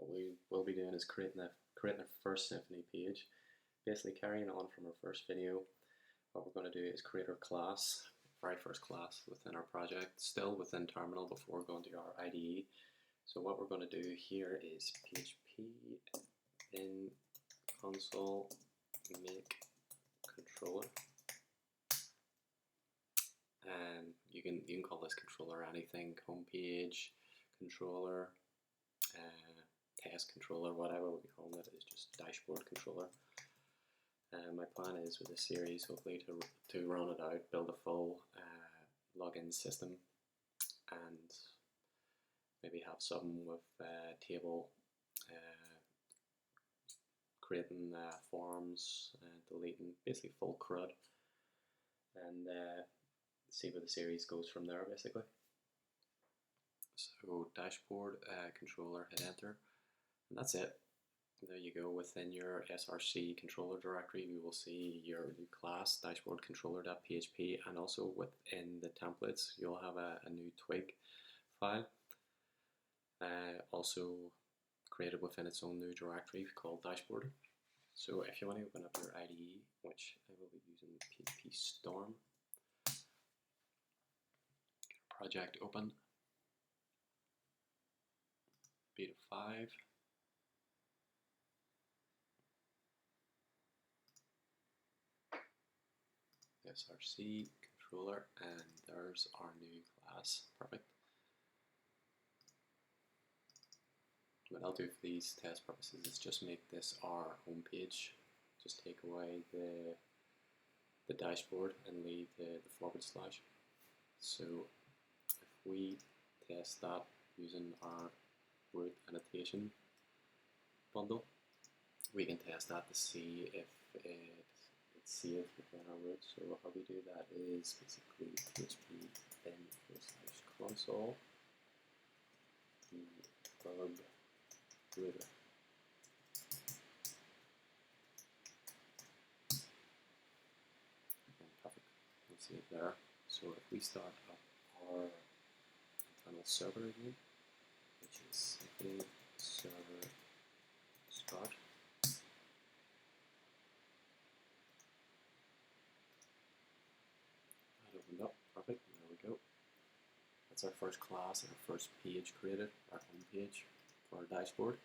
what we will be doing is creating a first Symfony page. Basically carrying on from our first video, what we're going to do is create our class, very first class within our project, still within Terminal before going to our IDE. So what we're going to do here is PHP in console make controller, and you can call this controller anything, homepage controller, test controller, whatever we call it, is just dashboard controller. My plan is with this series hopefully to run it out, build a full login system, and maybe have something with table, creating forms, deleting, basically full CRUD, and see where the series goes from there basically. So dashboard controller, hit enter, and that's it. There you go. Within your src controller directory, you will see your new class, dashboard controller.php, and also within the templates, you'll have a new Twig file, also created within its own new directory called dashboard. So if you want to open up your IDE, which I will be using PHP Storm, project open, beta 5. src controller, and there's our new class. Perfect. What I'll do for these test purposes is just make this our home page. Just take away the dashboard and leave the forward slash. So if we test that using our root annotation bundle, we can test that to see if it's saved within our root. So how we do that is basically PHP in /console debug router. Perfect. You'll see it there. So if we start up our internal server again, which is Symfony server start. That opened up. Perfect. There we go. That's our first class and our first page created, our home page for our dashboard.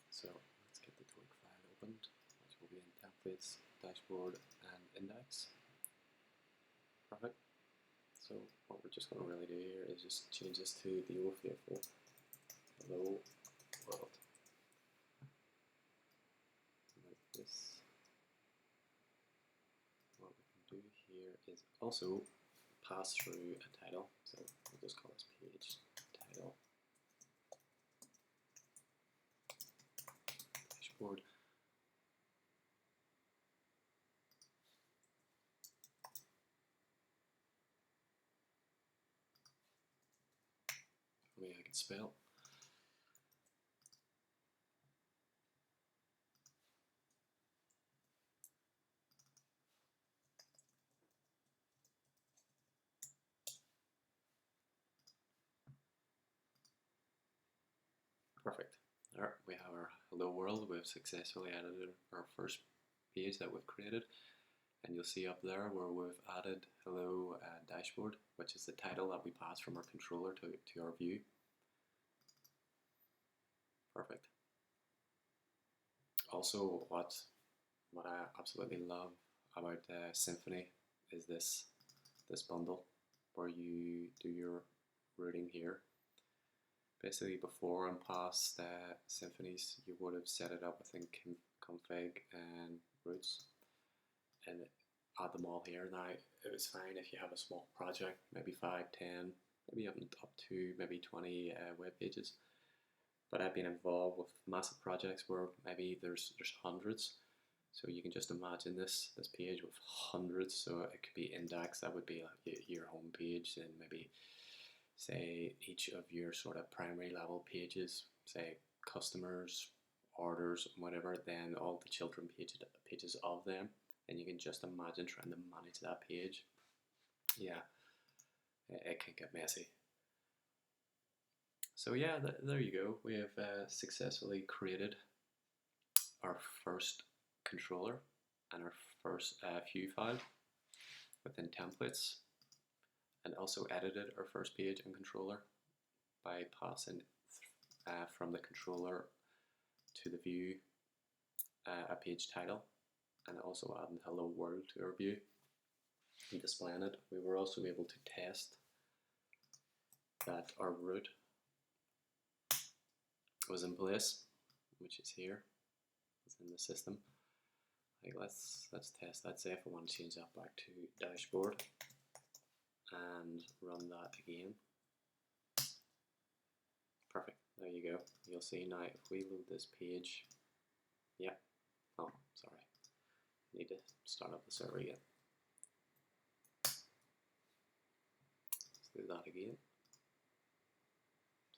So let's get the Twig file opened, which will be in templates, dashboard, and index. Perfect. So what we're just going to really do here is just change this to the old faithful hello world. Like this. What we can do here is also pass through a title. So we'll just call this page title. Dashboard. Only I can spell. Perfect. There we have our hello world. We've successfully added our first page that we've created, and you'll see up there where we've added hello dashboard, which is the title that we pass from our controller to our view. Perfect. Also, what I absolutely love about Symfony is this bundle where you do your routing here. Basically, before and past Symfonies, you would have set it up within config and routes and add them all here. Now, it was fine if you have a small project, maybe 5, 10, maybe up to maybe 20 web pages. But I've been involved with massive projects where maybe there's hundreds. So you can just imagine this page with hundreds. So it could be indexed. That would be your home page, and maybe say each of your sort of primary level pages, say customers, orders, whatever, then all the children pages of them, and you can just imagine trying to manage that page. Yeah, it can get messy. So yeah, there you go. We have successfully created our first controller and our first view file within templates, and also edited our first page in controller by passing from the controller to the view a page title, and also adding hello world to our view and displaying it. We were also able to test that our root was in place, which is here, it's in the system. Like let's test that. Say if I want to change that back to dashboard and run that again. Perfect, there you go. You'll see now if we load this page, yeah, oh sorry, need to start up the server again. Let's do that again.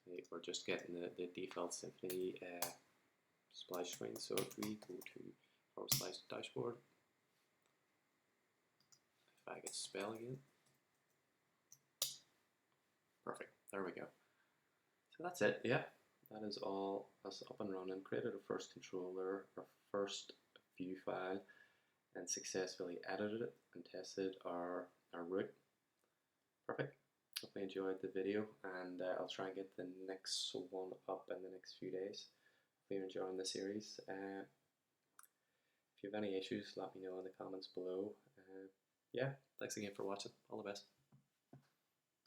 So we're just getting the default Symfony splash screen. So if we go to /dashboard, if I get spell again, perfect, there we go. So that's it, yeah, that is all us up and running. Created our first controller, our first view file, and successfully edited it and tested our root. Perfect. Hope you enjoyed the video, and I'll try and get the next one up in the next few days. If you're enjoying the series, if you have any issues, let me know in the comments below. Yeah, thanks again for watching. All the best.